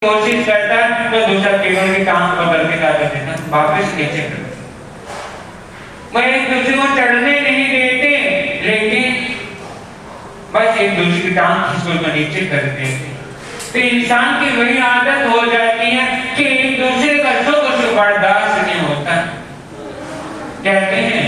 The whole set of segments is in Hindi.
कोशिश करता है तो दूसरा केवल के काम बदल के क्या करते हैं, वापस नीचे कर मैं एक दूसरे को चढ़ने नहीं देते, लेकिन बस एक दूसरे की टांग खींच कर नीचे कर देते। तो इंसान की वही आदत हो जाती है कि एक दूसरे का सुख बर्दाश्त नहीं होता। कहते हैं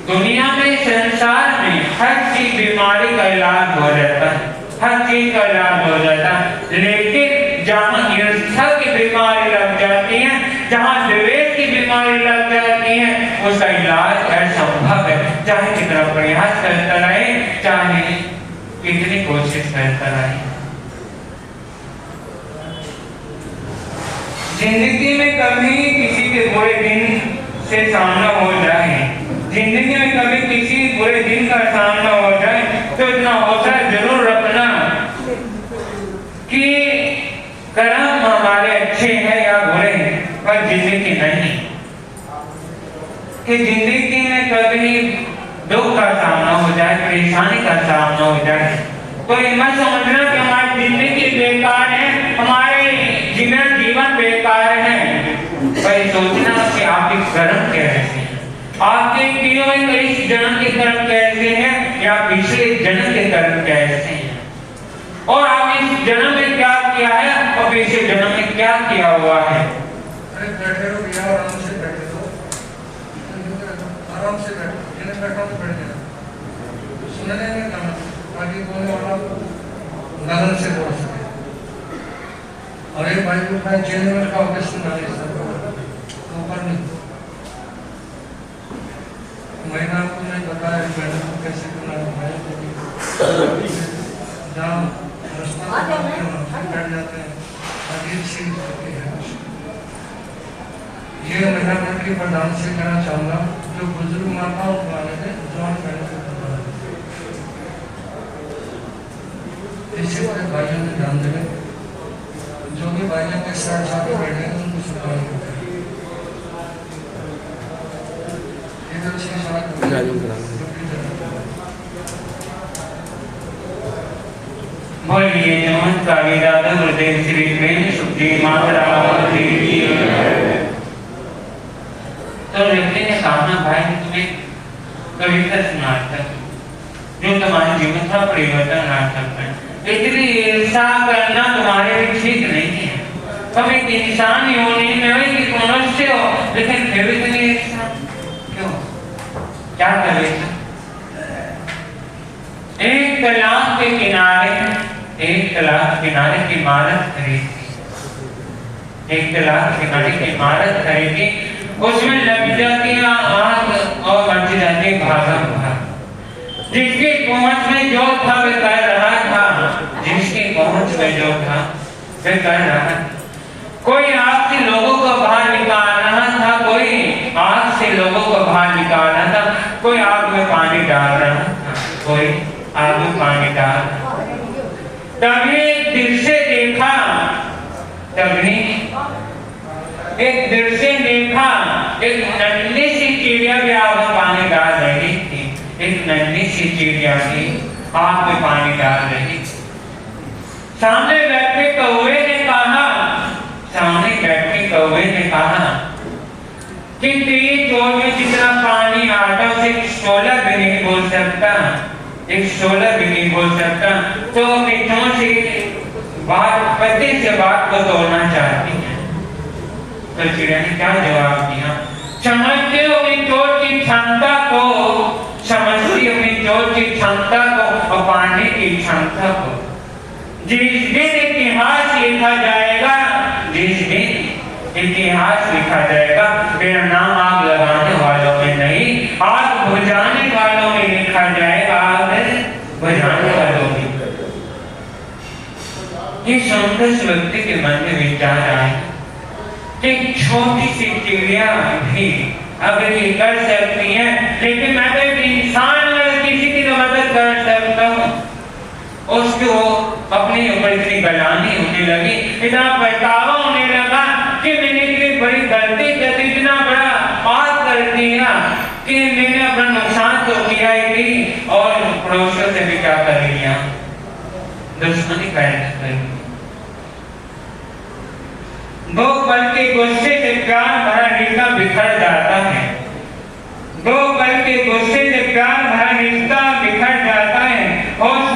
दुनिया में, संसार में हर चीज बीमारी का इलाज हो जाता है, हर चीज का इलाज हो जाता है, लेकिन जहाँ ईर्ष्या की बीमारी लग जाती है, जहाँ द्वेष की बीमारी लग जाती है, उसका इलाज असंभव है। चाहे कितना प्रयास करता रहे, चाहे कितनी कोशिश करता रहे। जिंदगी में कभी किसी के बुरे दिन से सामना हो जाए, जिंदगी में कभी किसी बुरे दिन का सामना हो जाए, तो इतना हौसला जरूर रखना कि कर्म हमारे अच्छे हैं या बुरे हैं, पर जिंदगी नहीं। कि जिंदगी में कभी दुख का सामना हो जाए, परेशानी का सामना हो जाए, तो ये मत समझना कि हमारी जिंदगी बेकार है, हमारे जीवन बेकार है। पर सोचना कि आपके कर्म कैसे हैं, आपके किए हुए इस जन्म के कर्म कैसे हैं या पिछले जन्म के कर्म कैसे हैं, और आप इस जन्म में क्या किया है और पिछले जन्म में क्या किया हुआ है। अरे बैठे रहो भैया, आराम से बैठे रहो, आराम से बैठो, जिन्हें बैठो तो बैठ जाना, सुनने में करना ताकि बोलने वाला लगन से बोल सके। और एक भाई को मैं जेल में रखा होकर सुना नहीं सकता, ऊपर नहीं। मैंने आपको नहीं बताया मैंने को कैसे करना है, जहाँ रास्ता बैठ जाते हैं, अजीब सी होती है। ये महिला मंडल के प्रधान से कहना चाहूँगा, जो बुजुर्ग माताओं को आने थे, जवान बहनों को इसी तरह भाइयों में ध्यान दें, जो भी भाइयों के साथ साथ बैठे हैं उनको सुधार करें। बोलिए नमस्कार दादा गुरुदेव श्री प्रेम सुखदेव माता देवी। तो व्यक्ति ने कहा भाई तुम्हें कविता सुनाता जो तुम्हारे जीवन का परिवर्तन ला सकता है, इसलिए ईर्ष्या करना तुम्हारे लिए ठीक नहीं है। तुम एक इंसान योनि में हो, कि मनुष्य हो, लेकिन फिर भी तुम्हें ईर्ष्या क्यों, क्या करे। एक तालाब के किनारे की इमारत खरीदी, एक तालाब के किनारे की इमारत खरीदी, उसमें लग जाती आग और मच जाती भागम भाग। जिसकी पहुंच में जो था वह कर रहा था, जिसकी पहुंच में जो था वह कर रहा था। कोई आग से लोगों को बाहर निकाल रहा था, कोई आग से लोगों को बाहर निकाल रहा था, कोई आग में पानी डाल रहा था, कोई आग में पानी डाल रहा था। तभी एक दृश्य देखा, तभी एक दृश्य देखा, एक नन्ही सी चिड़िया भी आग में पानी डाल रही थी, एक नन्ही सी चिड़िया भी आग में पानी डाल रही थी। सामने बैठे कौवे ने कहा, सामने बैठे कौवे ने कहा कि तेरी चोट में जितना पानी आता उसे एक शोला भी नहीं बोल सकता, एक शोला भी नहीं बोल सकता, तो अपनी चोट से बात पति से बात को तोड़ना चाहती है। तो चिड़िया ने क्या जवाब दिया, समझते हो अपनी चोट की क्षमता को, समझती अपनी चोट की क्षमता को और पानी की क्षमता को। जिस दिन इतिहास लिखा जाएगा, जिस दिन इतिहास लिखा जाएगा, मेरा नाम आग लगाने वालों में नहीं, आग बुझाने वालों में लिखा जाएगा, आग बुझाने वालों में। ये संघर्ष व्यक्ति के मन में विचार आए कि छोटी सी चिड़िया भी अगर ये कर सकती है, लेकिन मैं तो एक इंसान अगर किसी की मदद कर सकता हूँ। उसको अपने ऊपर इतनी गलानी होने लगी, इतना पछतावा होने लगा कि मैंने इतनी बड़ी गलती कर दी, इतना बड़ा पाप कर दिया कि मैंने अपना नुकसान तो किया ही थी और पड़ोसियों से भी क्या कर लिया, दुश्मनी पैदा कर ली। दो पल के गुस्से से प्यार भरा रिश्ता बिखर जाता है। दो पल के गुस्से से प्यार भरा रिश्ता बिखर जाता है। होश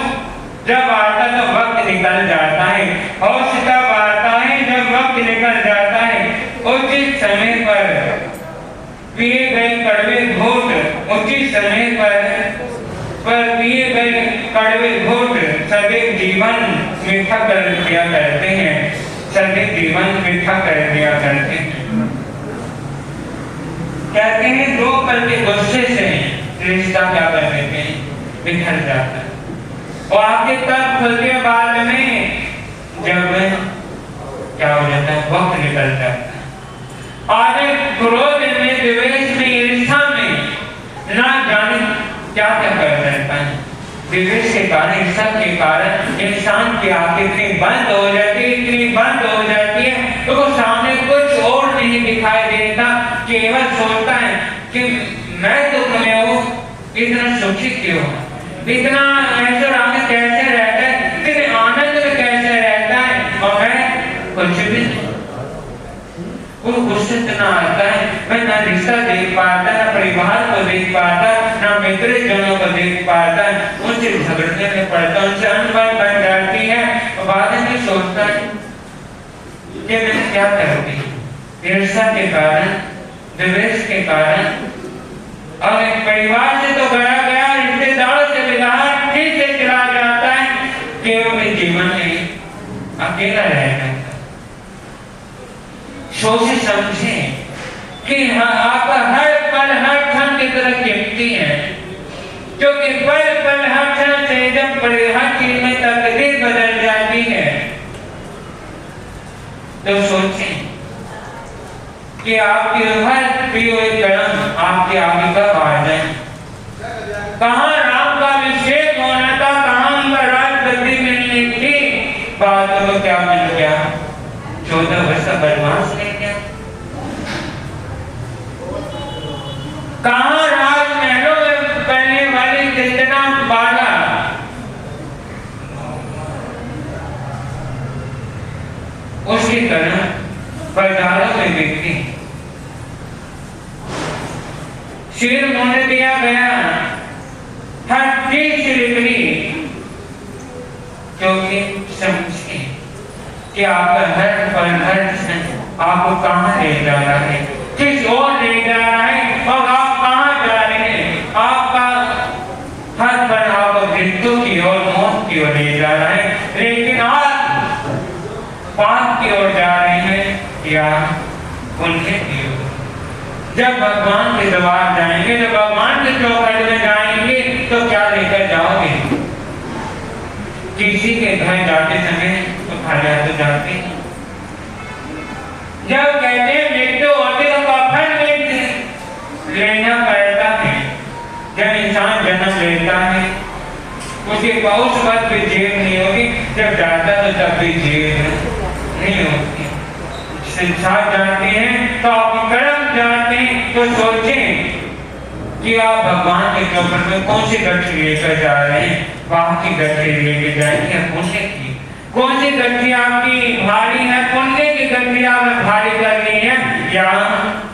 जब आता तो वक्त निकल जाता है। होश तब आता है जब वक्त निकल जाता है। उचित समय पर पिए गए कड़वे घूंट, उचित समय पर पिए गए कड़वे घूंट सभी जीवन मीठा कर दिया करते हैं। सभी जीवन मीठा कर दिया करते हैं। कहते हैं दो पल के गुस्से से रिश्ता क्या कर देते हैं, बिखर जाता है। और आगे तब खुलते बाद में जब क्या हो जाता है, वक्त निकल जाता है। आज क्रोध में, द्वेष में, ईर्ष्या में ना जाने क्या क्या कर जाता है। द्वेष के कारण, ईर्ष्या के कारण इंसान की आंखें इतनी बंद हो जाती है, इतनी बंद हो जाती है तो वो सामने कुछ और नहीं दिखाई देता। केवल सोचता है कि मैं दुख में हूँ, इतना सुखी क्यों, इतना ऐश्वर्य कैसे रहता है, इतने आनंद में कैसे रहता है और मैं कुछ भी नहीं। वो गुस्से इतना आता है, मैं ना रिश्ता देख पाता, ना परिवार को देख पाता, ना मित्र जनों को देख पाता, उनसे झगड़ने में पड़ता, उनसे अनबन बन जाती है। और बाद में सोचता है कि मैं क्या करती, ईर्ष्या के कारण, द्वेष के कारण। और एक परिवार से तो गया गया, रिश्तेदारों से बिगाड़ फिर से चला जाता है कि वो जीवन में अकेला रह जाता है। सोचे समझे कि आप हर पल हर क्षण की तरह कीमती है, क्योंकि पल पल हर क्षण से जब हर चीज में तकदीर बदल जाती है तो सोचें कि आपकी हर प्रिय कदम आपके आगे कब आ जाए। कहाँ राम का अभिषेक होना था, कहाँ उनका राजगद्दी मिलनी थी, बाद में क्या मिल गया, 14 वर्ष का वनवास ले गया। कहाँ राजमहलों में करने वाली जितना बाला, उसकी तरह बाजारों में बिकती, सिर मुंड दिया गया, हर चीज बिगड़ी, क्योंकि समझे कि आपका हर पल हर क्षण आपको कहाँ ले जा रहा है, किस ओर ले जा रहा है और आप कहाँ जा रहे हैं। आपका हर पल आपको मृत्यु की ओर, मौत की ओर ले जा रहा है, लेकिन आप पाप की ओर जा रहे हैं या उनके की ओर। जब भगवान के द्वार जाएंगे, जब भगवान के चौखट में जाएंगे तो क्या लेकर जाओगे। किसी के घर जाते समय तो खाली हाथ जाते हैं। जब कहते हैं मृत्यु होती तो कफन में लेना पड़ता है। जब इंसान जन्म लेता है उसके बहुत वक्त भी जेब नहीं होगी, जब जाता तो तब भी जेब नहीं होती। संसार जाते हैं तो आप कर्म जाते हैं तो सोचें कि आप भगवान के चौखट में कौन सी गठरी लेकर जा रहे हैं। वहां की गठरी लेके जाएंगे पुण्य की। कौन सी गठरी आपकी भारी है, पुण्य की गठरी आपने भारी करनी है या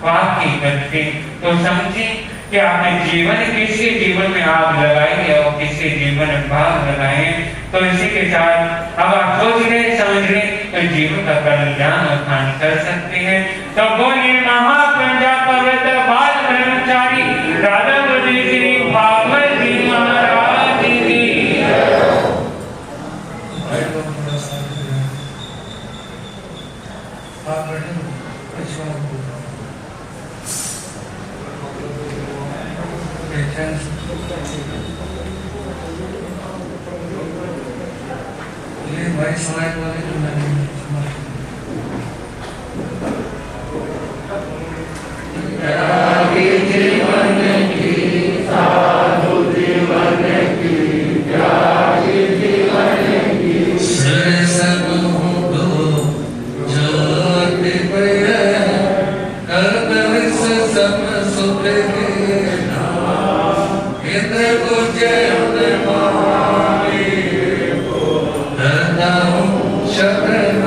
पाप की गठरी। तो समझे कि आपने जीवन, किसके जीवन में आग लगाई है और किसके जीवन में भाग लगाए। तो इसी के साथ अब आप सोच रहे, समझ रहे तो जीवन का कल्याण उत्थान कर सकते हैं। तो बोलिए महाप्रज्ञा पवित्र बाल ब्रह्मचारी राधा गुरु श्री भागवत जी महाराज की। ये भाई समाज वाले जो मैंने जीवन की साधु जीवन की त्यागी जीवन की सब हो ज्योति पर कल्प सम सुख इंद्र को जय शरण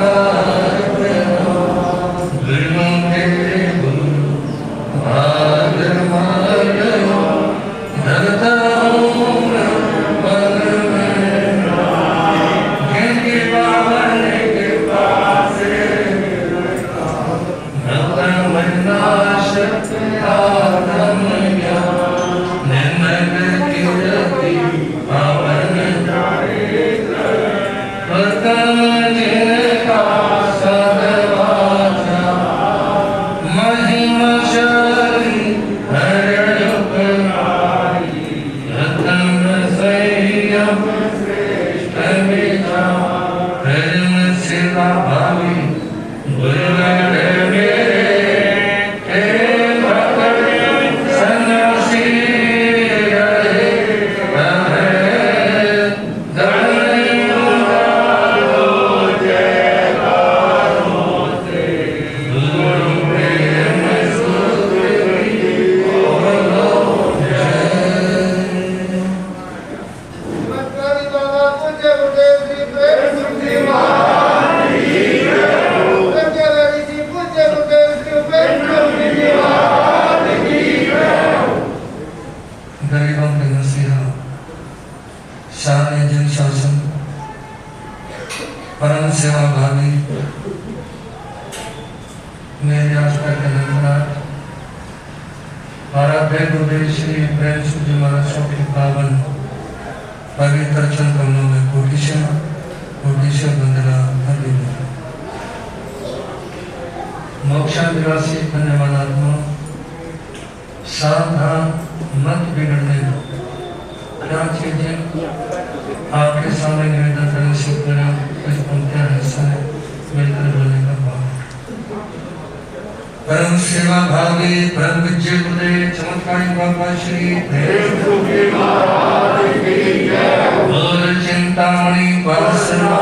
मेरे आस्था के धन्यवाद आराध्य गुरुदेव श्री प्रेम सूर्य महाराज के पावन पवित्र चरण कमलों में कोटिशा वंदना हरिओम। मोक्षाभिलाषी धन्यवाद आत्मा सावधान मत बिगड़ने दो। क्या चीजें आपके सामने निवेदन करने से पहले कुछ पंक्तियां हिस्सा मिलकर बोलने का भाव। परम सेवा भावी परम विजय गुरुदेव चमत्कारी बाबा श्री बोल चिंतामणि वासना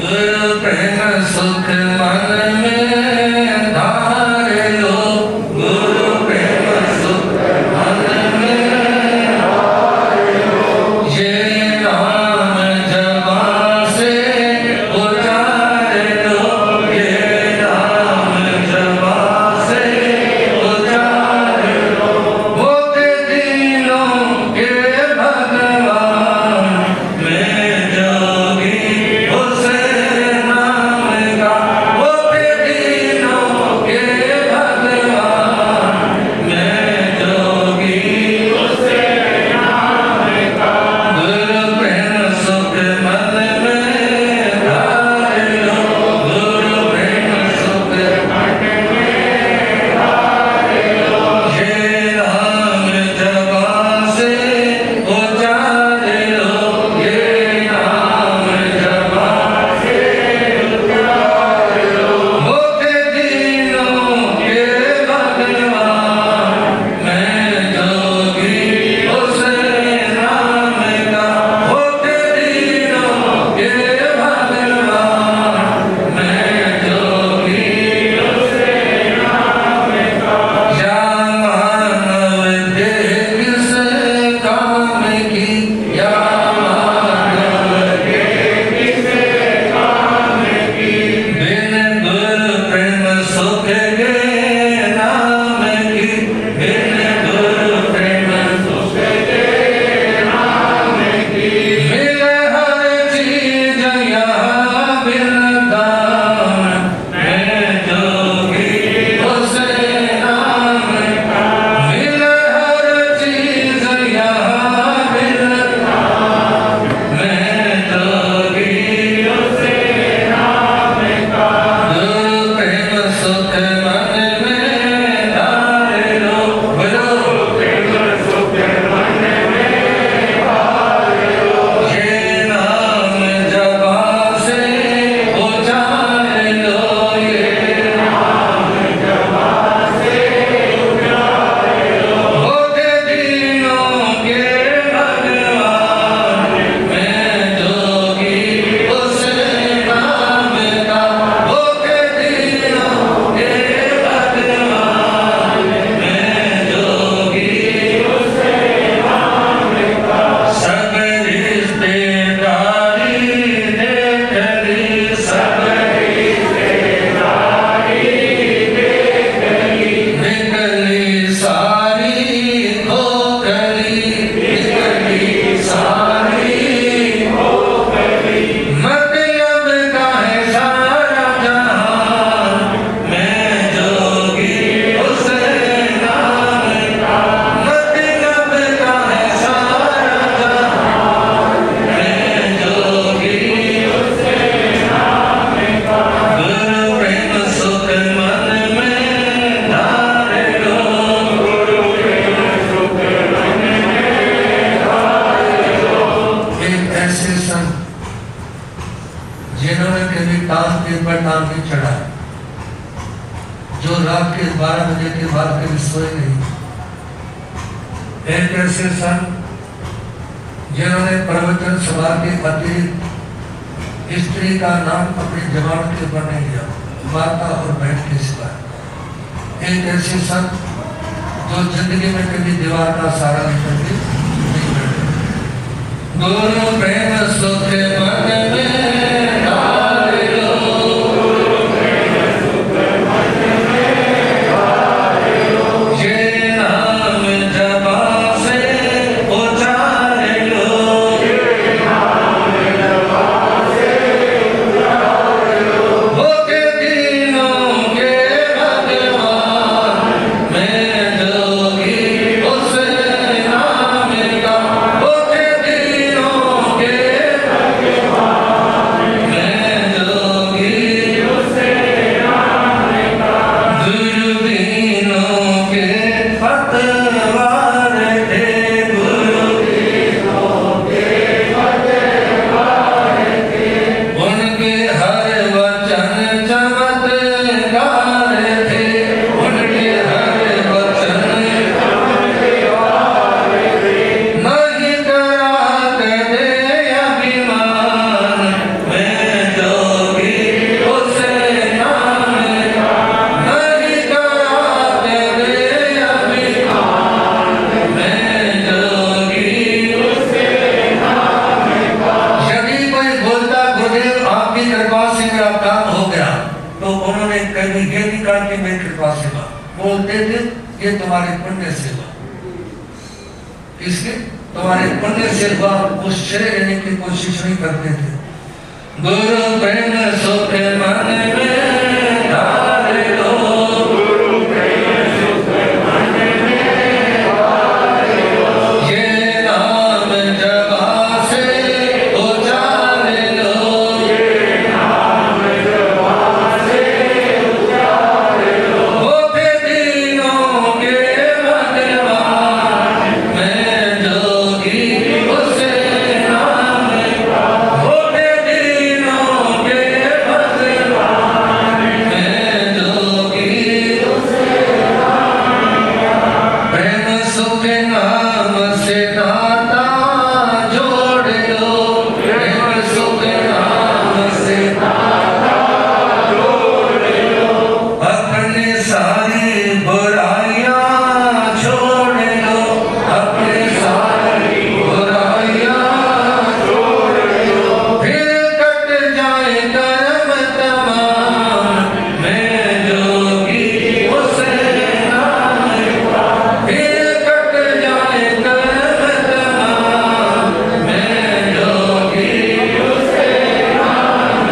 गुरु प्रेम सुख मन में धारे लो। गुरु प्रेम सुख मन में धारे लो। ये नाम जबां से उतार लो। ये नाम जबां से उतार लो। होते दिलों के भगवान मैं जोगी उसे नाम का। होते दिलों के भगवान मैं जोगी उसे नाम का। गुरु प्रेम सुख मन में धार लो। गुरु प्रेम सुख मन में धार लो। ये नाम जबां से उतार लो। ये नाम जबां से उतार लो। होते दिलों के भगवान मैं जोगी उसे नाम का। होते दिलों के भगवान मैं जोगी उसे नाम का। या मानव देह किस काम की। या मानव देह किस काम की। बिन गुरु प्रेम सुख के नाम की। बिन गुरु प्रेम सुख के नाम की। मिले हर चीज यहाँ बिरदान मैं जोगी उसे नाम का। मिले हर चीज यहाँ बिरदान मैं जोगी उसे नाम का। गुरु प्रेम सुख मन में धार लो। गुरु प्रेम सुख मन में धार लो। ये नाम जबां से उतार लो। ये नाम जबां से उतार लो। होते दिलों के भगवान मैं जोगी उसे नाम का। होते दिलों के भगवान मैं जोगी उसे नाम का। सब रिश्तेदारी देख ली। सब रिश्तेदारी देख ली। निकली सारी खोखली। निकली सारी खोखली। मतलब का है सारा जहान मैं जोगी उसे नाम का। मतलब का है सारा जहान मैं जोगी उसे नाम का। गुरु प्रेम सुख मन में धार लो। गुरु प्रेम सुख मन में धार लो। एक ऐसे संत जिन्होंने कभी टांग के ऊपर टांग नहीं चढ़ा, जो रात के 12 बजे के बाद कभी सोए नहीं। एक ऐसे संत जिन्होंने प्रवचन सभा के अतिरिक्त स्त्री का नाम अपनी जबान के ऊपर नहीं लिया, माता और बहन के सिवा। एक ऐसे संत जो जिंदगी में कभी दीवार का सहारा लेकर के नहीं बैठे। गुरु प्रेम सुख मन में धार लो। गुरु प्रेम सुख मन में धार लो। ये नाम जबां से उतार लो। ये नाम जबां से उतार लो। होते कृपा से मेरा काम हो गया, तो उन्होंने कभी ये नहीं कहा कि मेरी कृपा से हुआ, बोलते थे ये तुम्हारे पुण्य से हुआ। इसके तुम्हारे पुण्य से हुआ, उस श्रेय लेने की कोशिश नहीं करते थे। गुरु प्रेम सुख मन में धारे लो, गुरु प्रेम सुख मन में धारे लो, ये नाम जबा से उचारे लो, ये नाम जबा से उचारे लो, होते दीनों के भगवान मैं जोगी उसे नाम होते दीनों के भगवान मैं जोगी उसे प्रेम सुख नाम से नाता जोड़ लो, प्रेम सुख नाम से नाता जोड़ लो, अपने सारी बुराइयां छोड़ लो, अपने सारी बुराइयां छोड़ लो, फिर कट जाए कर्म तमाम मैं जोगी उसे नाम फिर कट जाए कर्म तमाम मैं जोगी उसे नाम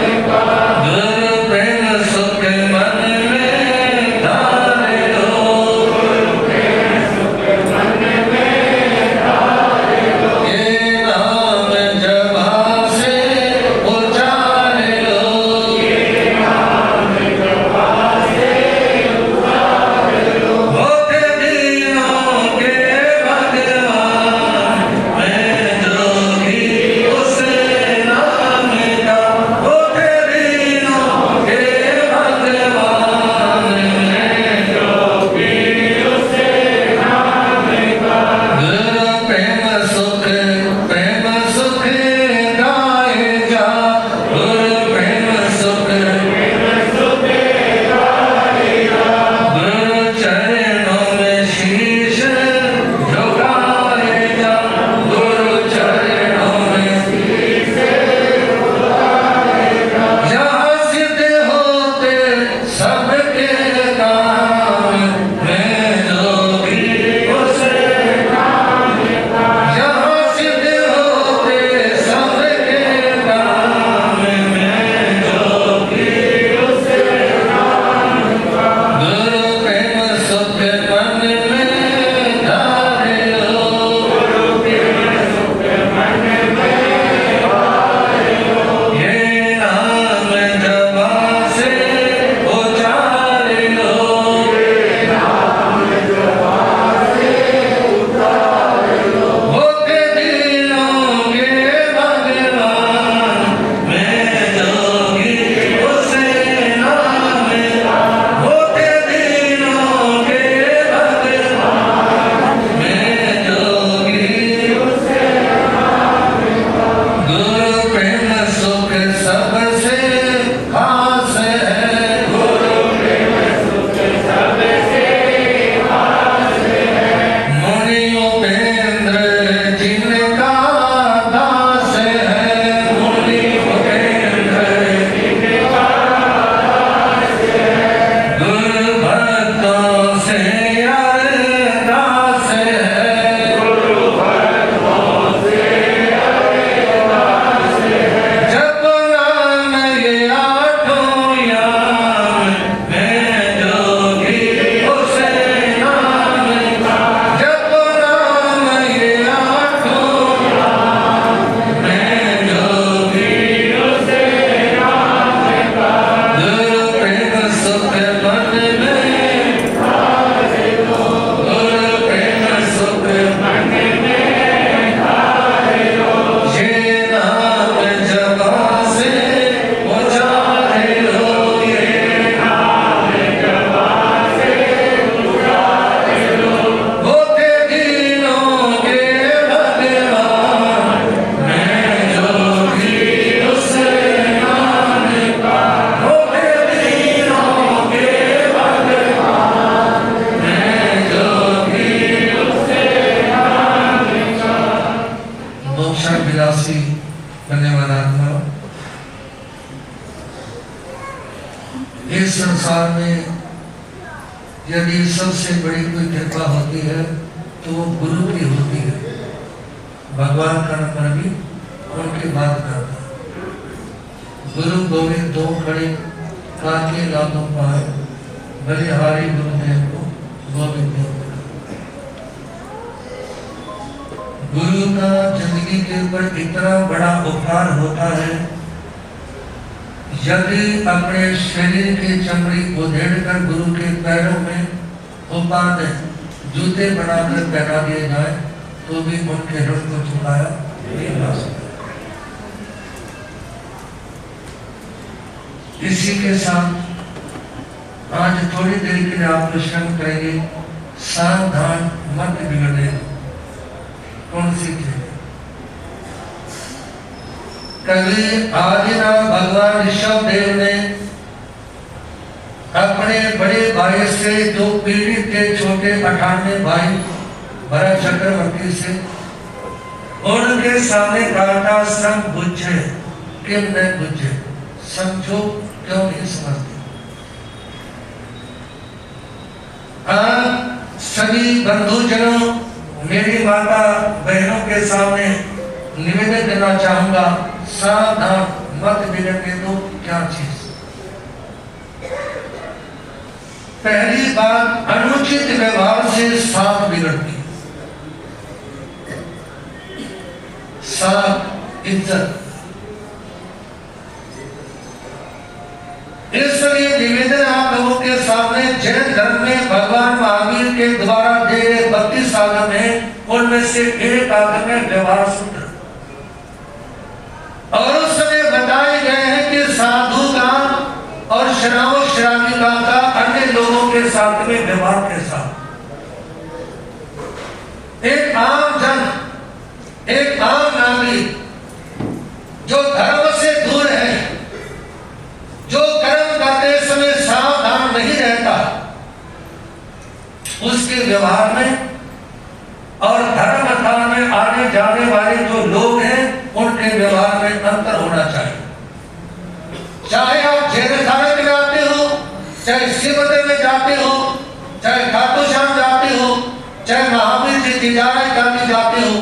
इस संसार में यदि सबसे बड़ी कोई कृपा होती है तो वो गुरु की होती है। भगवान का नंबर भी उनकी बात करता है। गुरु गोविंद दो खड़े काके लादों पाए, बलिहारी गुरुदेव को गोविंद देव। गुरु का जिंदगी के ऊपर इतना बड़ा उपकार होता है, यदि अपने शरीर की चमड़ी उधेड़ कर गुरु के पैरों में उपाद जूते बनाकर पहना दिए जाए तो भी उनके ऋण को चुकाया नहीं जा सकता। इसी के साथ आज थोड़ी देर के लिए आप श्रम करेंगे, सावधान मत बिगड़ने। कौन सी चीज? कभी आदिनाथ भगवान ऋषभ देव ने अपने बड़े भाई से, जो पीढ़ी के छोटे 98 भाई भरत चक्रवर्ती से, उनके सामने कहा था सम बुझे क्यों नहीं बुझे, समझो क्यों नहीं समझते। सभी बंधुजनों, मेरी माता बहनों के सामने निवेदन करना चाहूंगा, सावधान मत बिगड़ने दो। क्या चीज? पहली बात, अनुचित व्यवहार से साथ बिगड़ती। साथ इज्जत। इसलिए निवेदन आप लोगों के सामने, जैन धर्म में भगवान महावीर के द्वारा दिए 32 आगम है, उनमें से एक आगम है व्यवहार सूत्र, और उस समय बताए गए हैं कि साधु का और श्राविका का अन्य लोगों के साथ में व्यवहार के साथ। एक आम जन, एक आम नागरिक जो धर्म से दूर है, जो कर्म करते समय सावधान नहीं रहता, उसके व्यवहार में और धर्म स्थान में आने जाने वाले जो लोग हैं, उनके व्यवहार में अंतर होना चाहिए। चाहे आप जैन खाने में जाते हो, चाहे शिव मंदिर में जाते हो, चाहे खाटू श्याम जाते हो, चाहे महावीर जी की जाते हो,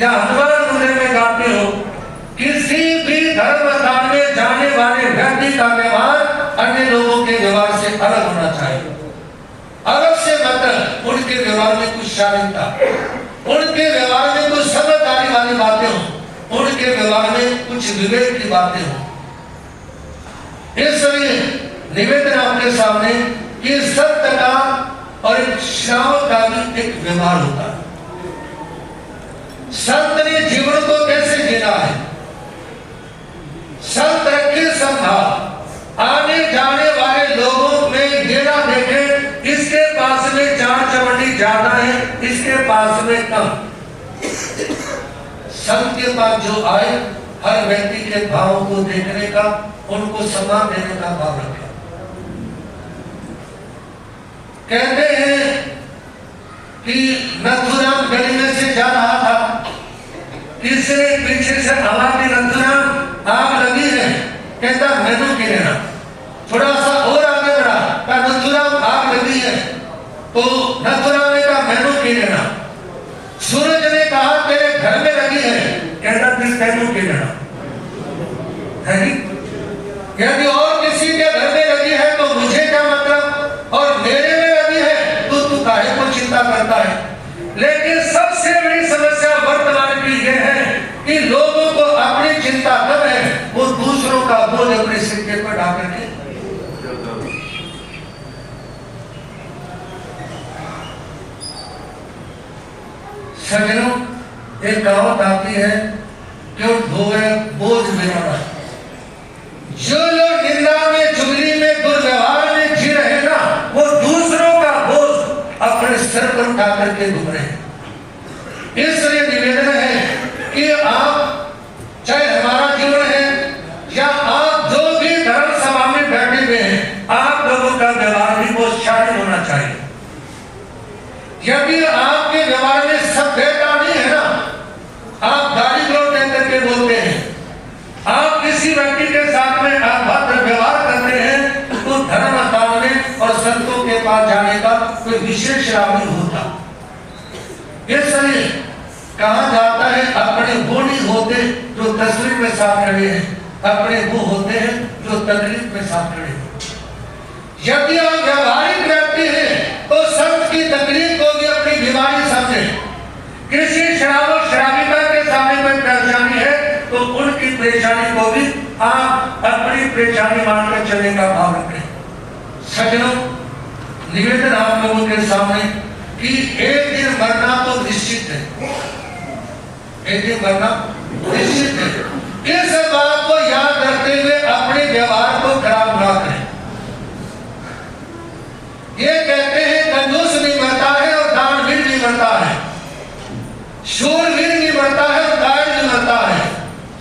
या हनुमान मंदिर में जाते हो, किसी भी धर्म स्थान में जाने वाले व्यक्ति का व्यवहार अन्य लोगों के व्यवहार से अलग होना चाहिए। अलग से मतलब उनके व्यवहार में कुछ शालीनता, उनके व्यवहार में कुछ समझदारी वाली बातें हो, उनके व्यवहार में कुछ विवेक की बातें हो। इसलिए निवेदन आपके सामने कि सत्य का और एक श्रावक का भी एक व्यवहार होता है। संत ने जीवन को कैसे जीना है, संत रखे संभाल, आने जाने वाले लोगों में ये ना देखे इसके पास में चार चवन्नी ज्यादा है, इसके पास में कम। संत के पास जो आए, हर व्यक्ति के भाव को देखने का, उनको सम्मान देने का भाव रखे। कहते हैं कि नथुराम गली में से जा रहा था, इसने पीछे से आवाज दी, नथुराम आग लगी है। कहता मैनू की लेना। थोड़ा सा और आगे बढ़ा, कहा नथुराम आग लगी है। तो नथुराम ने कहा मैनू की लेना। सूरज ने कहा तेरे घर में लगी है। कहता फिर तेनू की लेना। यदि और किसी के घर में लगी है तो मुझे क्या मतलब, और मेरे में लगी है तो तू काहे को चिंता करता है। लेकिन सबसे बड़ी समस्या वर्तमान की यह है कि लोगों को अपनी चिंता कब है, वो दूसरों का बोझ अपने सिर के पर डाल करके। सजनों, एक कहावत आती है, क्यों ढोए बोझ बिना। जो लोग निंदा में, चुगली में, दुर्व्यवहार में जी रहे ना, वो दूसरों का बोझ अपने सर पर उठा करके घूम रहे हैं। इसलिए निवेदन है कि आप, चाहे हमारा जीवन है या आप जो भी धर्म सभा में बैठे हुए हैं, आप लोगों का व्यवहार भी बहुत शालीन होना चाहिए। यदि आपके व्यवहार में सभ्यता नहीं है ना, आप गाली गलौज देकर के बोलते हैं, आप किसी व्यक्ति के साथ में अभद्र व्यवहार करते हैं, शराबी होता। इसलिए कहा जाता है अपने वो नहीं होते जो तस्वीर में साथ खड़े हैं, अपने वो होते हैं जो तकलीफ में साथ खड़े हैं। यदि आप व्यवहारिक व्यक्ति हैं तो संत की तकलीफ को भी अपनी बीमारी समझे। किसी शराबिता के सामने कोई परेशानी है तो उनकी परेशानी को भी आप अपनी परेशानी मानकर चलने का भाव रखें। सज्जनों, निवेदन आप लोगों के सामने कि एक दिन मरना तो निश्चित है, एक दिन मरना निश्चित है। इस बात को याद रखते हुए अपने व्यवहार को खराब ना करें। ये कहते हैं कंजूस भी मरता है और दानवीर भी मरता है, शूरवीर भी मरता है और कायर भी मरता है,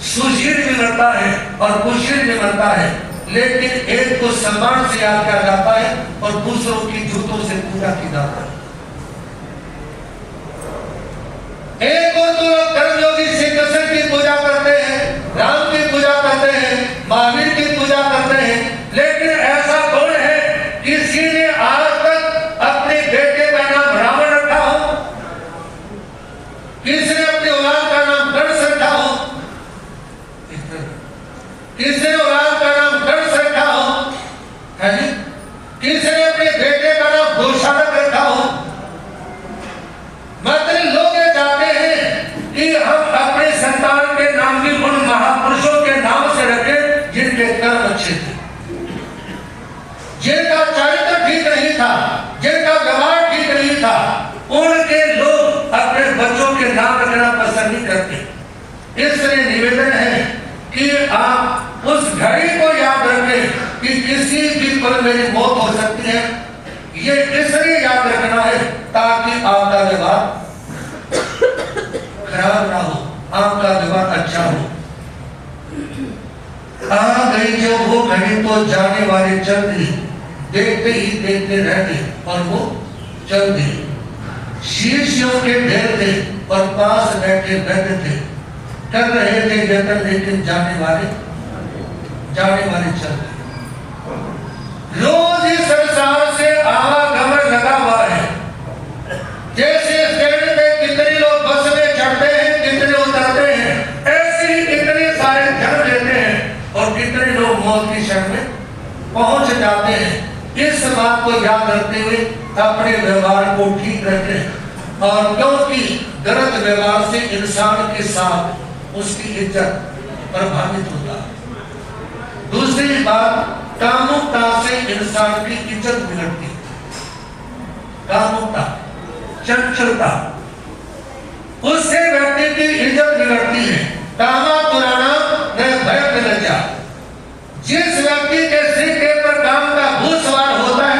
सुशील भी मरता है और कुशील भी मरता है, लेकिन एक को सम्मान से याद किया जाता है और दूसरों की जूतों से पूजा की जाता है। एक और तो लोग कर्मयोगी श्री कृष्ण की पूजा करते हैं, राम की पूजा करते हैं, महावीर की पूजा करते हैं, लेकिन ऐसा कौन है किसी ने आज तक अपने बेटे का नाम रावण रखा हो, किसी ने अपने औलाद का नाम कंस रखा हो, किसी ने औलाद का नाम कंस रखा हो, है जी? किसी ने अपने बेटे का नाम गोशालक रखा हो। मतलब लोग ये चाहते हैं कि हम अपने संतान के नाम भी उन महापुरुषों के नाम से रखें जिनके कर्म अच्छे थे, जिनका चरित्र ठीक नहीं था, जिनका व्यवहार ठीक नहीं था, उनके लोग अपने बच्चों के नाम रखना पसंद नहीं करते। इसलिए निवेदन है कि आप उस घड़ी को याद रखें कि किसी भी पल मेरी मौत हो सकती है। ये इसलिए याद रखना है ताकि आपका व्यवहार खराब ना हो, आपका व्यवहार अच्छा हो। आ गई जो वो घड़ी तो जाने वाले चल दी, देखते ही देखते रह गए और वो चल दी। शीशियों के ढेर थे और पास बैठे बैठे थे, कर रहे थे यत्न लेकिन जाने वाले चल गए। रोज इस संसार से आवागमन लगा हुआ है। जैसे स्टैंड पे कितने लोग बस में चढ़ते हैं, कितने उतरते हैं, ऐसे ही कितने सारे जन्म लेते हैं और कितने लोग मौत की क्षण में पहुंच जाते हैं। इस बात को याद रखते हुए अपने व्यवहार को ठीक रखें, और क्योंकि गलत व्यवहार से इंसान के साथ उसकी इज्जत प्रभावित होता है। दूसरी बात, कामुकता से इंसान की इज्जत बिगड़ती है। कामुकता, चंचलता, उससे व्यक्ति की इज्जत बिगड़ती है। कामा पुराना न भय लज्जा। जिस व्यक्ति के सिर के पर काम का भूत सवार होता है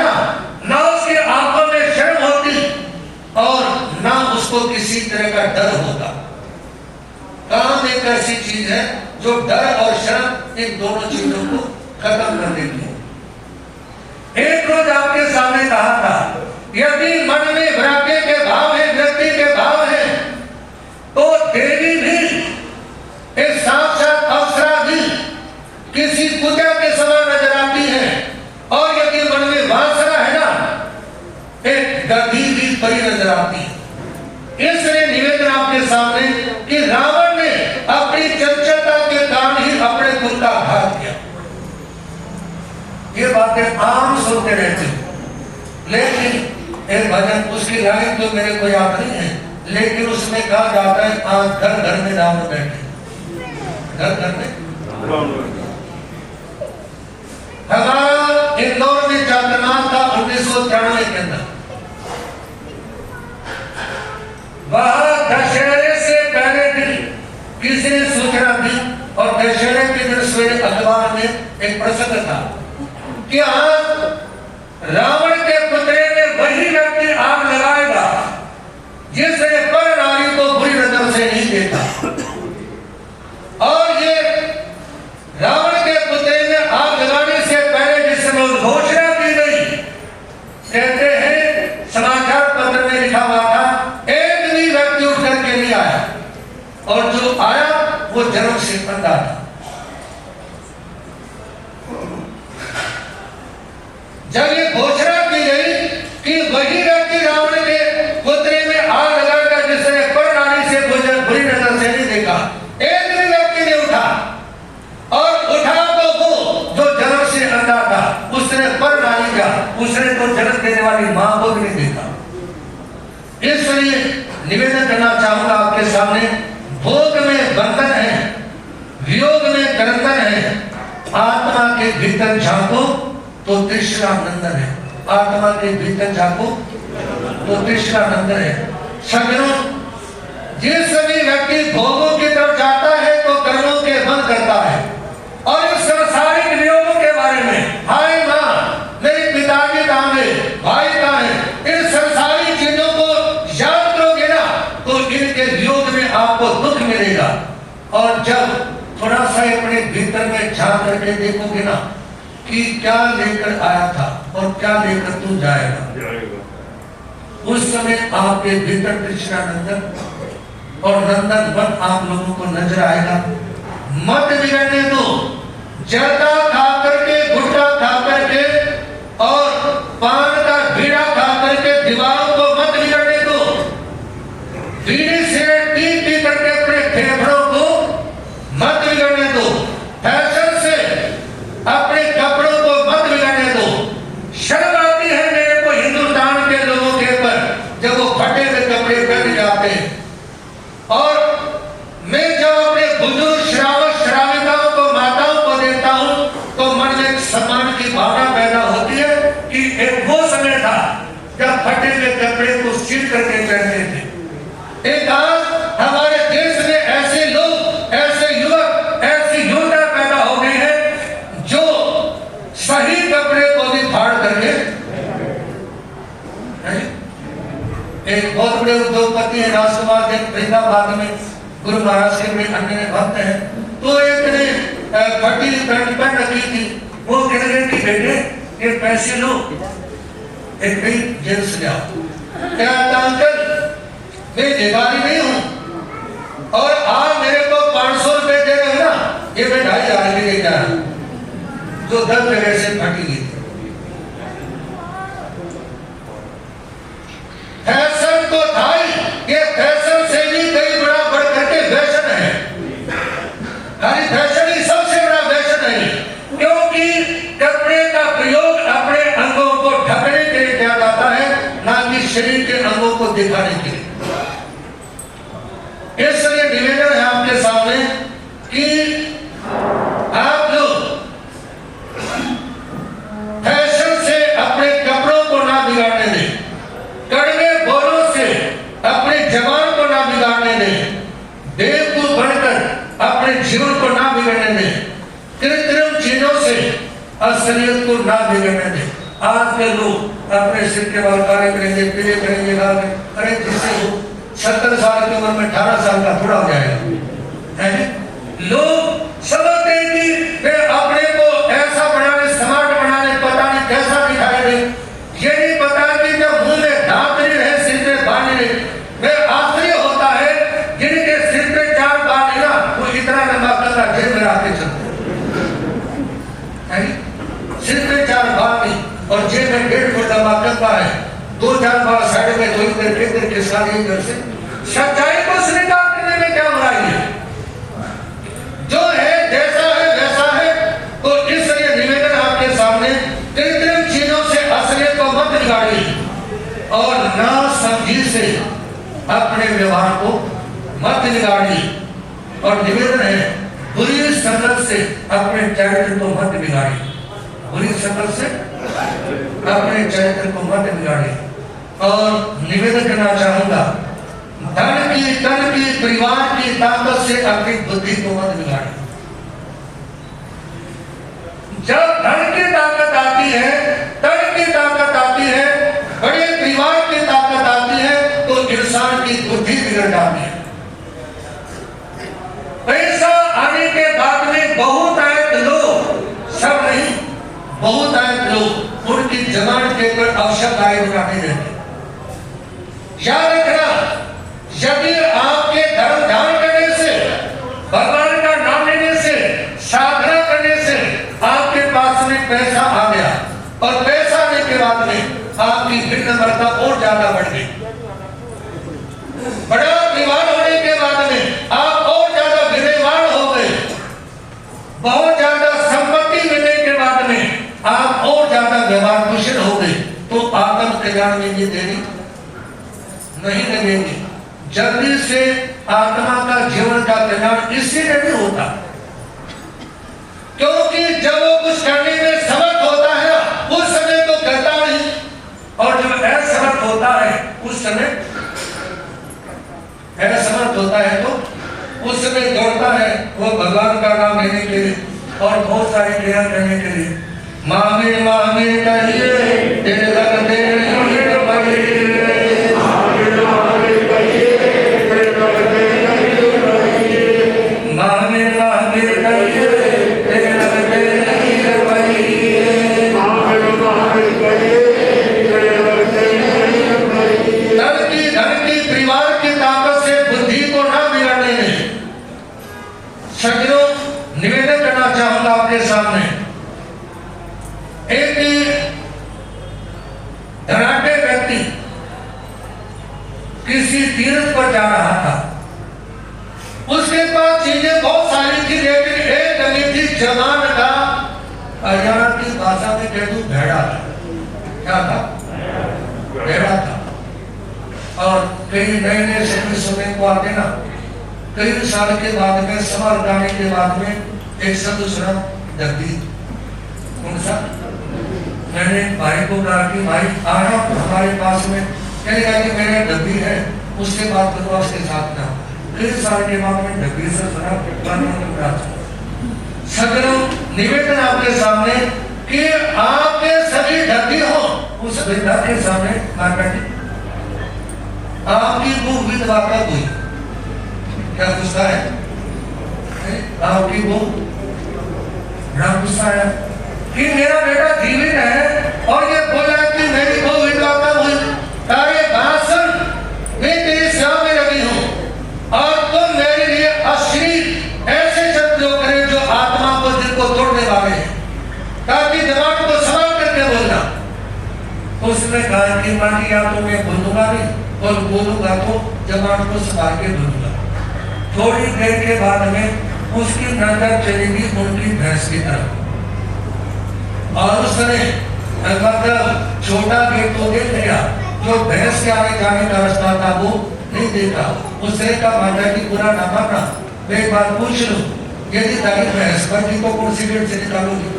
ना उसकी आंखों में शर्म होती और ना उसको किसी तरह का डर होता। काम एक ऐसी चीज है जो डर और शर्म इन दोनों चीजों को खत्म कर देती है। एक रोज आपके सामने कहा था, यदि मन में वैराग्य के भाव है, व्यक्ति के भाव है, तो देवी भी एक साक्षात अप्सरा भी किसी पूजा के समान नजर आती है, और यदि मन में वासना है ना, एक गधी भी परी नजर आती है। इसलिए निवेदन आपके सामने कि रावण ने अपनी चंचलता के कारण ही अपने कुल का घात किया। ये बातें आम सुनते रहते, लेकिन एक भजन, उसकी लाइन तो मेरे को याद नहीं है, लेकिन उसमें कहा जाता है आज घर घर में रावण बैठे, घर घर में। हमारा इंदौर में चांद्रनाथ था 1993 के अंदर। वहां दशहरे से पहले दिन किसी ने सूचना दी और दशहरे के दिन सवेरे अखबार में एक प्रसंग था कि आज रावण के पुतले में वही व्यक्ति आग लगाएगा जिसने पर नारी को बुरी नजर से नहीं देखा। और ये रावण के पुतले में आग लगाने से पहले जिसमें घोषणा की गई, कहते हैं समाचार पत्र में लिखा हुआ था, एक भी व्यक्ति उठ करके नहीं आया, और जो आया वो जन्म से अंधा था। जब ये घोषणा की गई कि वही व्यक्ति रावण उसने तो जन्म देने वाली मां को भी नहीं देखा। इसलिए निवेदन करना चाहूंगा आपके सामने, भोग में बंधन है, वियोग में क्रंदन है, आत्मा के भीतर झांको तो तृष्णा नंदन है। आत्मा के भीतर झांको तो तृष्णा नंदन है। सज्जनों, जिस भी व्यक्ति भोगों की तरफ जाता है तो कर्मों के बंद करता है, और इस सांसारिक वियोगों के बारे में, हाय मां, मेरे पिताजी कहां गए, भाई कहां है, इन संसारिक चीजों को याद करोगे ना तो इनके वियोग में आपको दुख मिलेगा। और जब थोड़ा सा अपने भीतर में झांक करके देखोगे ना कि क्या लेकर आया था और क्या लेकर तू जाएगा, उस समय आपके भीतर कृष्णा नंदन और नंदन वन आप लोगों को नजर आएगा। मत बिगड़ने दो, जर्दा खा करके, गुटखा खा करके और पान का बीड़ा खा करके दीवारों को मत बिगड़ने दो। बीड़ी सिगरेट पी करके अपने फेफड़ों को मत बिगड़ने दो। फैशन से अपने कपड़ों को मत बिगड़ने दो। शर्म आती है मेरे को हिंदुस्तान के लोगों के ऊपर जब वो फटे हुए कपड़े पहन जाते हैं। और मैं जब अपने बुजुर्ग श्रावक श्राविकाओं को, माताओं को देखता हूं तो मन में एक सम्मान की भावना पैदा होती है कि एक वो समय था जब फटे हुए कपड़े को सिल करके पहनते थे। एक आज हमारे देश में ऐसे लोग, ऐसे युवक, ऐसी युवता पैदा हो गई है जो सही कपड़े को भी फाड़ करके, एक बहुत बड़े उद्योगपति है राजकुमार फरीदाबाद में, गुरु महाराज के बड़े अन्य भक्त हैं, तो एक ने फटी पैंट पहन रखी थी। वो कह रहे कि बेटे ये पैसे लो, एक भी जेल से जाओ। क्या अंकल, मैं भिखारी नहीं हूं और आप मेरे को 500 रुपए दे रहे हो ना, ये मैं 2,500 के लिए जा रहा हूं, जो 10 जगह से फटी गई। फैशन तो था ही, ये फैशन से भी कई गुना बढ़ करके फैशन है। खाली फैशन ही सबसे बड़ा फैशन है, क्योंकि कपड़े का प्रयोग अपने अंगों को ढकने के लिए किया जाता है, ना कि शरीर के अंगों को दिखाने के लिए। इसलिए निवेदन है आपके सामने कि आप लोग फैशन से अपने कपड़ों को ना बिगाड़ने दें, कड़वे बोलों से अपने जवान को ना बिगाड़ने दें, बेवकूफ बनकर अपने जीवन को ना बिगड़ने दें, कृत्रिम चीजों से असलियत को ना बिगड़ने दें। आज के लोग अपने सिर के बाल काले करेंगे, पीले करेंगे, लाल, अरे जिसे हो 70 साल की उम्र में 18 साल का थोड़ा हो जाएगा। लोग समझते हैं कि वे अपने को ऐसा बनाने, स्मार्ट बनाने, पता नहीं कैसा दिखाएंगे। ये नहीं पता कि जब मुंह में दांत नहीं रहे, सिर पे बाल नहीं रहे, वे आश्चर्य होता है जिनके सिर पे 4 बाल नहीं ना, वो इतना लंबा कपड़ा जेब में आके चलते हैं। सिर पे 4 बाल नहीं और जेब में 1.5 फुट लंबा कपड़ा है, 2-4 बाल साइड में, 2 इधर के साथ इधर से। सच्चाई को स्वीकार करने में क्या बुराई है? जो है जैसा है वैसा है। तो इसलिए निवेदन आपके सामने, कृत्रिम चीजों से असलियत को मत बिगाड़िए और ना समझी से अपने व्यवहार को मत बिगाड़िए। और निवेदन है, बुरी संगत से अपने चरित्र को मत बिगाड़िए, बुरी संगत से अपने चरित्र को मत बिगाड़िए। और निवेदन करना चाहूंगा, धन की, तन की, परिवार की ताकत से अपनी बुद्धि को मत बिगाड़िए। जब धन की ताकत आती है, तन की ताकत आती है, बड़े परिवार की ताकत आती है, तो इंसान की बुद्धि बिगड़ जाती है। पैसा आने के बाद में बहुत आयत लोग, सब नहीं, बहुत आयत लोग उनकी जबान के ऊपर अवशब्द आए बनाते रहते। याद रखना, यदि आपके धर्म ध्यान करने से, भगवान का नाम लेने से, साधना करने से आपके पास में पैसा आ गया और पैसा आने के बाद में आपकी विनम्रता और ज्यादा बढ़ गई, बड़ा विवाद होने के बाद में आप और ज्यादा विनयवान हो गए, बहुत ज्यादा संपत्ति मिलने के बाद में आप और ज्यादा व्यवहार कुशल हो गए, कल्याण में ये देरी नहीं लगेगी। जल्दी से आत्मा का जीवन का कल्याण इसीलिए नहीं होता क्योंकि जब वो कुछ करने में समर्थ होता है उस समय तो करता नहीं, और जब असमर्थ होता है उस समय असमर्थ होता है तो उस समय दौड़ता है वो भगवान का नाम लेने के लिए और बहुत सारी क्रिया करने के लिए। मामे मामे कहिए तेरे लगते निवेदन करना चाहूंगा आपके सामने। एक धनाढ्य व्यक्ति किसी तीर्थ पर जा रहा था, उसके पास चीजें बहुत सारी थी, लेकिन एक कमी थी जवान का, हरियाणा की भाषा में कह दूं भेड़ा था। क्या था? भेड़ा था। और कई नए नए समय को आते ना, कई साल के बाद में समर गाने के बाद में एक शब्द सुना, डब्बी। कौन सा? मैंने भाई को कहा कि भाई आना हमारे पास में, कहने कि मेरे डब्बी है, उसके बाद बदमाश के साथ ना। कई साल के बाद में डब्बी से सुना। सगरों निवेदन आपके सामने कि आपके सभी डब्बी हो उस विधवा के सामने मार्केट आपकी वो विधवा का हुई क्या गुस्सा है? आपकी वो बड़ा गुस्सा है कि मेरा बेटा जीवित है और ये बोला कि मेरी वो विधवा का हुई, तारे भाषण मैं तेरी सेवा में लगी हूँ और तुम मेरे लिए अश्लील ऐसे शब्द करे जो आत्मा को दिल को तोड़ने वाले हैं, ताकि जवान को सवाल करके बोलना। उसने कहा कि मानी या तो मैं बोलूंगा नहीं और बोलूंगा तो जवान को सवाल के बोलूंगा। थोड़ी देर के बाद में उसकी नजर चलेगी उनकी भैंस की तरफ, और उसने मतलब छोटा गेट तो देख लिया, जो भैंस के आगे जाने का रास्ता था वो नहीं देखा। उसने कहा माता जी पूरा ना मानना, मैं एक बात पूछ लूं, यदि तारी भैंस पर जी को कौन सी गेट से निकालोगी?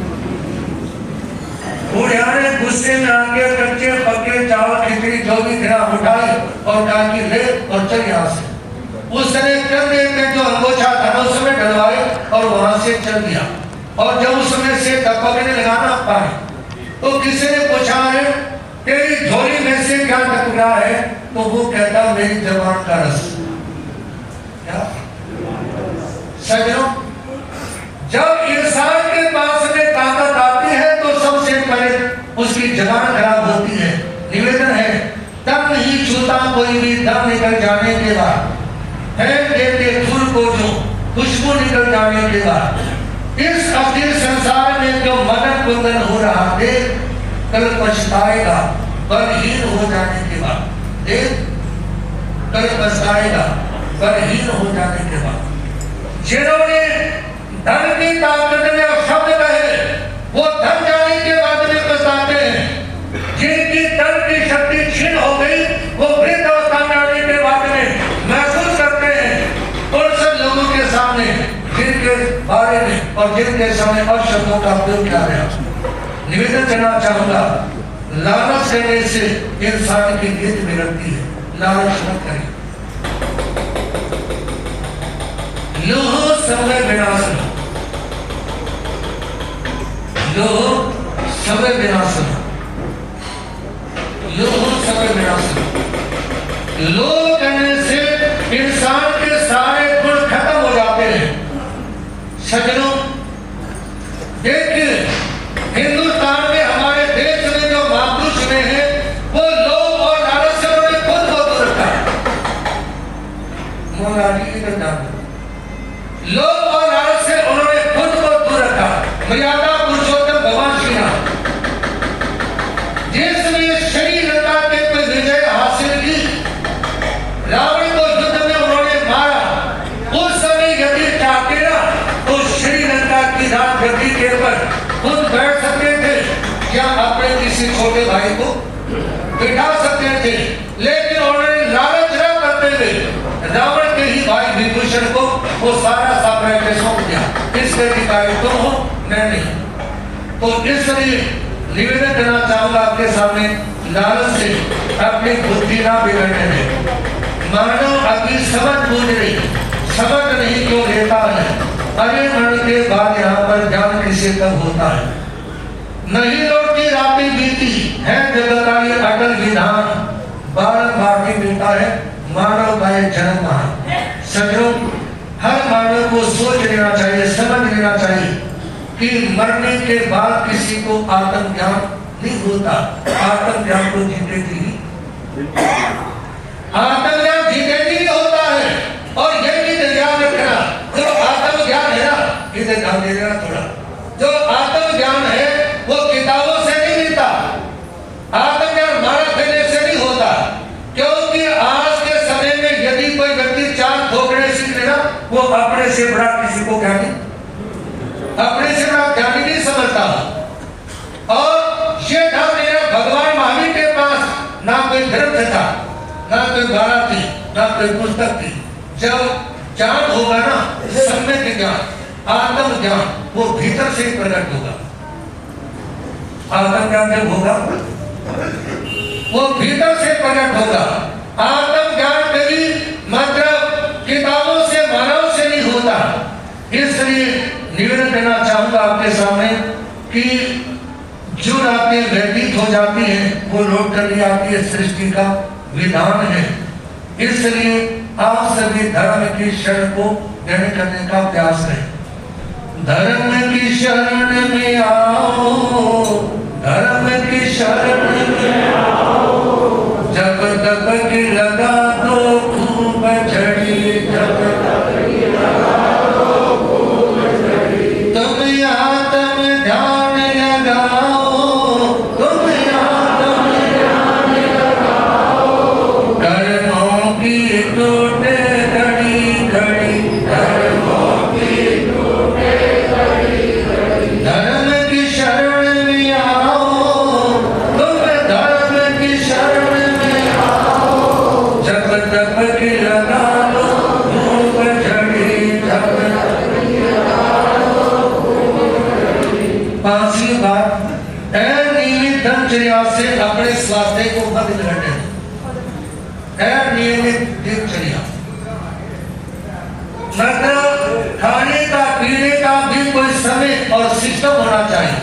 बुढ़िया ने गुस्से में आके कच्चे पक्के चावल खिचड़ी जो भी गिरा उठाए और कहा कि ले और चल यहाँ से। उसने कंधे में जो अंगोछा था उसमें डलवाए और वहां से चल दिया, और जब उसमें से टपकने लगा ना पानी, तो किसी ने पूछा है तेरी झोली में से क्या टपक रहा है? तो वो कहता मेरी जबान का रस। क्या सजनों, जब इंसान के पास में ताकत आती है तो सबसे पहले उसकी जबान खराब होती है। निवेदन है तब नहीं छूता कोई भी दम निकल जाने के बाद, फेंक देते फूल को जो खुशबू निकल जाने के बाद। इस अखिल संसार में जो मदन कुंदन हो रहा है कल पछताएगा बलहीन हो जाने के बाद। देख कल पछताएगा बलहीन हो जाने के बाद। जिन्होंने धन की ताकत में शब्द कहे वो धन जाने के बाद में पछताते हैं। जिनकी धन की शक्ति क्षीण हो गई वो वृद्ध अवस्था में आने के बाद में महसूस करते हैं उन सब लोगों के सामने जिनके बारे में और जिनके सामने अशब्दों का प्रयोग किया गया। निवेदन करना चाहूंगा, लालच करने से इंसान की नींद बिगड़ती है। लालच मत करें। लोह समय विनाशन, लोह समय विनाशन, लोह समय विनाशन। लोह करने से इंसान के सारे गुण खत्म हो जाते हैं। सज्जनों, देखिए हिंदुस्तान में हमारे देश में जो महापुरुष में है वो लोभ और लालच से उन्होंने खुद को दूर रखा। लोभ और लालच से उन्होंने खुद को दूर रखा। मर्यादा पुरुषोत्तम भगवान श्री राम जिसने श्रीलंका के पे विजय हासिल की, रावण को युद्ध में उन्होंने मारा, उस समय यदि चाहते ना तो श्रीलंका की राजगद्दी के पर खुद बैठ सकते थे या अपने किसी छोटे भाई को बिठा सकते थे, लेकिन उन्होंने लालच न करते हुए रावण के ही भाई विभीषण को वो सारा साम्राज्य सौंप दिया, इसके अधिकारी तुम हो, मैं नहीं। तो इसलिए निवेदन करना चाहूंगा आपके सामने, लालच से अपनी बुद्धि ना बिगड़ने में। मानव अभी समझ बूझ नहीं, समझ नहीं क्यों लेता है। अरे मरण के बाद यहाँ पर ज्ञान किसे कब होता है। नहीं लौटती रातें बीती है जगत का ये अटल विधान, बारंबार नहीं मिलता है मानव का ये जन्म। सजो हर मानव को सोच लेना चाहिए, समझ लेना चाहिए कि मरने के बाद किसी को आत्मज्ञान नहीं होता। आत्मज्ञान को जिंदगी ही, आत्मज्ञान जिंदगी ही होता है। और ये भी ध्यान रखना, जो आत्मज्ञान है ना, इसे ध्यान दे देना थोड़ा, जो आत्मज्ञान है वो किताबों से नहीं मिलता, आत्मज्ञान मारा देने से नहीं होता। क्योंकि आज के समय में यदि कोई व्यक्ति 4 ठोकरे सीख लेना, वो अपने से बड़ा किसी को ज्ञानी, अपने से बड़ा ज्ञानी नहीं समझता। और ये ध्यान देना, भगवान महावीर के पास ना कोई ग्रंथ था, ना कोई बारा थी, ना कोई पुस्तक थी। जब ज्ञान होगा ना, सम्यक ज्ञान, आत्म ज्ञान, वो भीतर से ही प्रकट होगा। आत्म ज्ञान जब होगा वो भीतर से प्रकट होगा। आत्म ज्ञान कभी मतलब किताबों से, मानव से नहीं होता। इसलिए निवेदन करना चाहूंगा आपके सामने कि जो रातें व्यतीत हो जाती हैं वो लौट कर नहीं आती है, सृष्टि का विधान है। इसलिए आप सभी धर्म की शरण को ग्रहण करने का प्रयास करें। धर्म की शरण में आओ, धर्म की शरण में आओ, जब तक की लगा दो खूब झड़ी, जब तक की लगा दो खूब झड़ी। तुम आत्म ध्यान लगाओ, तुम आत्म ध्यान लगाओ, कर्मों की टूटे घड़ी घड़ी, कर्मों की टूटे घड़ी घड़ी। धर्म की शरण में आओ, तुम धर्म की शरण में आओ, जब तक की लगा दो खूब झड़ी, जब तक की लगा दो खूब झड़ी। 5वीं बात, अनियमित दिनचर्या से अपने स्वास्थ्य को मत बिगाड़ने। अनियमित दिनचर्या मतलब खाने का, पीने का भी कोई समय और सिस्टम होना चाहिए।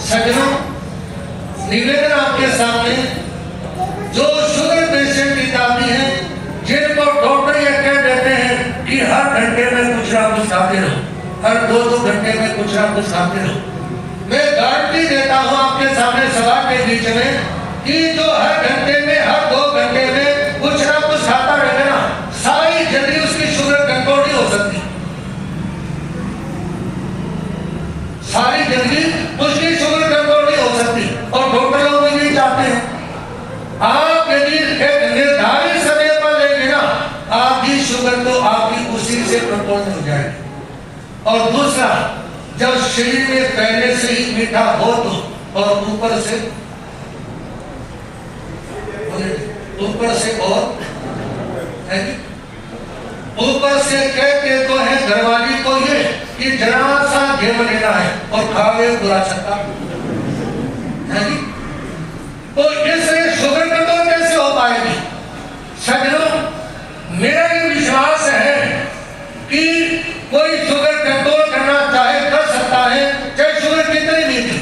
सज्जनों, निवेदन आपके सामने, जो शुगर पेशेंट की जाती है, जिनको डॉक्टर ये कह देते हैं कि हर घंटे में कुछ ना कुछ खाते रहो, हर 2-2 घंटे में कुछ ना कुछ खाते रहो। मैं गारंटी देता हूं आपके सामने सभा के बीच में कि जो हर घंटे में, हर 2 घंटे में कुछ ना कुछ खाता रहेगा ना, सारी जिंदगी उसकी शुगर कंट्रोल नहीं हो सकती। सारी जिंदगी उसकी शुगर कंट्रोल नहीं हो सकती। और डॉक्टर लोग भी नहीं चाहते हैं। आप यदि एक निर्धारित समय पर लेंगे ना, आपकी शुगर तो आपकी उसी से कंट्रोल नहीं हो जाएगी। और दूसरा, जब शरीर में पहले से ही मीठा हो तो, और ऊपर से और ऊपर से कहते तो है घरवाली को ये कि जरा सा घेव लेना है और खावे बुरा सकता है। तो इसलिए शुगर कंट्रोल कैसे हो पाएगी। सज्जनों, मेरा ये विश्वास है कि कोई शुगर कंट्रोल करना चाहे कर सकता है, चाहे शुगर कितनी भी थी,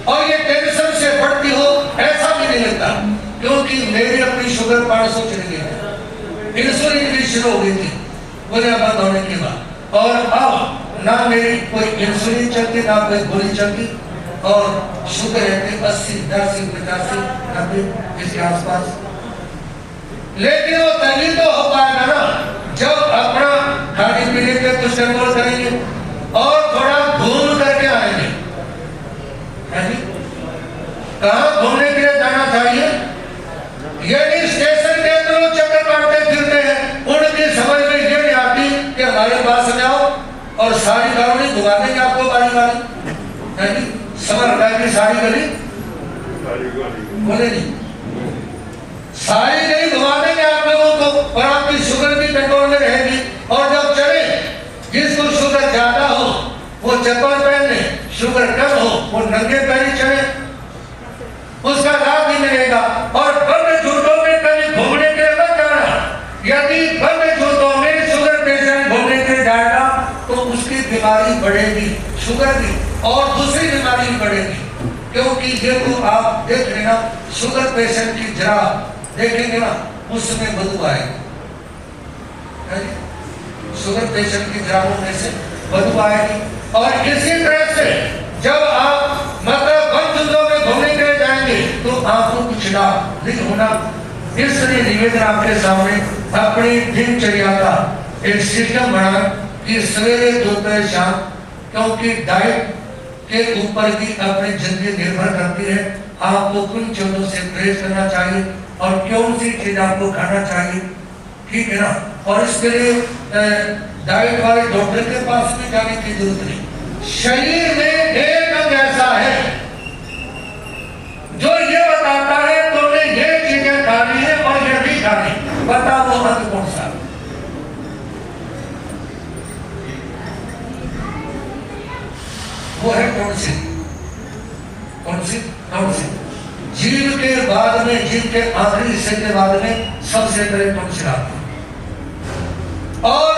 और ये टेंशन से बढ़ती हो ऐसा भी नहीं लगता। क्योंकि मेरी अपनी शुगर 500 चली गई थी, इंसुलिन भी शुरू हो गई थी गोलियां बंद होने के बाद, और अब ना मेरी कोई इंसुलिन चलती, ना कोई गोली चलती, और शुगर रहती 80, 80, 85, 90 इसके आसपास। लेकिन वो तभी तो हो पाएगा ना जब अपना खाने पीने पे कुछ कंट्रोल करेंगे और थोड़ा घूम करके आएंगे। कहाँ घूमने के लिए जाना चाहिए? यदि स्टेशन के अंदर चक्कर काटते फिरते हैं, उनकी समझ में ये नहीं आती कि हमारे पास में आओ और सारी कॉलोनी घुमा देंगे आपको बारी बारी। समझ रहा है कि सारी गली बोले नहीं, सारी नहीं घुमा देंगे आप लोगों को और आपकी शुगर भी कंट्रोल में रहेगी। और जब चले, जिसको शुगर ज्यादा हो वो चप्पल पहन ले, शुगर कम हो वो नंगे पैर ही चले, उसका लाभ भी मिलेगा। और बंद जूतों में कभी घूमने के लिए मत जाना। यदि बंद जूतों में शुगर पेशेंट घूमने के लिए जाएगा तो उसकी बीमारी बढ़ेगी, शुगर की और दूसरी बीमारी भी बढ़ेगी। क्योंकि ये तो आप देख लेना, शुगर पेशेंट की जरा देखेंगे ना, उसमें बदबू आएगी। शुगर पेशेंट की जराबों में से बदबू आएगी। और इसी तरह से जब आप मतलब बंद जूतों में घूमने के लिए जाएंगे तो आपको कुछ लाभ नहीं होना। इसलिए निवेदन आपके सामने अपनी दिनचर्या का एक सिस्टम बना कि सवेरे दोपहर शाम, क्योंकि डाइट के ऊपर भी अपनी जिंदगी निर्भर करती है। आपको किन चीजों से परहेज करना चाहिए और कौन सी चीज आपको खाना चाहिए, ठीक है ना। और इसके लिए डाइट वाले डॉक्टर के पास भी जाने की जरूरत नहीं। शरीर में एक अंग ऐसा है जो ये बताता है तुमने ये चीजें खानी है और ये भी खानी। बता वो अंग कौन सा? वो है टॉन्सिल। टॉन्सिल जीभ के बाद में, जीभ के आखिरी हिस्से के बाद में सबसे पहले टॉन्सिल आता है। और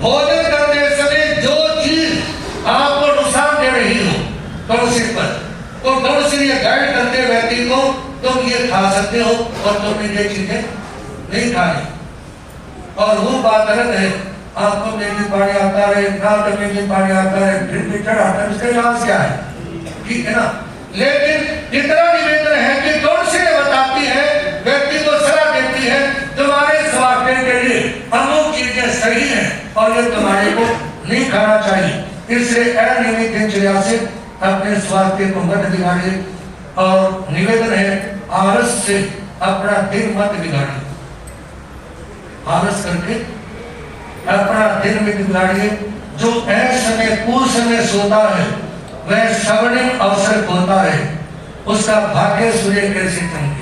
भोजन करते समय जो चीज आपको नुकसान दे रही हो टॉन्सिल पर, तो टॉन्सिल ये गाइड करते व्यक्ति को तुम ये खा सकते हो और तुमने ये चीजें नहीं खानी। और वो बात अलग है, आपको में पानी आता है, नाक में पानी आता है, फिर भी चढ़ आता है, उसका इलाज क्या है, ठीक है ना। लेकिन इतना निवेदन है कि टॉन्सिल बताती है, व्यक्ति को सलाह देती है तुम्हारे स्वास्थ्य के लिए अमुक चीजें सही हैं और ये तुम्हारे को नहीं खाना चाहिए। इसलिए अनियमित दिनचर्या से अपने स्वास्थ्य को मत बिगाड़िए। और निवेदन है आलस से अपना दिन मत बिगाड़िए। आलस करके अपना दिन में बिगाड़िए। जो असमय कुसमय सोता है वह स्वर्णिम अवसर खोता है, उसका भाग्य सूर्य कैसे चमके।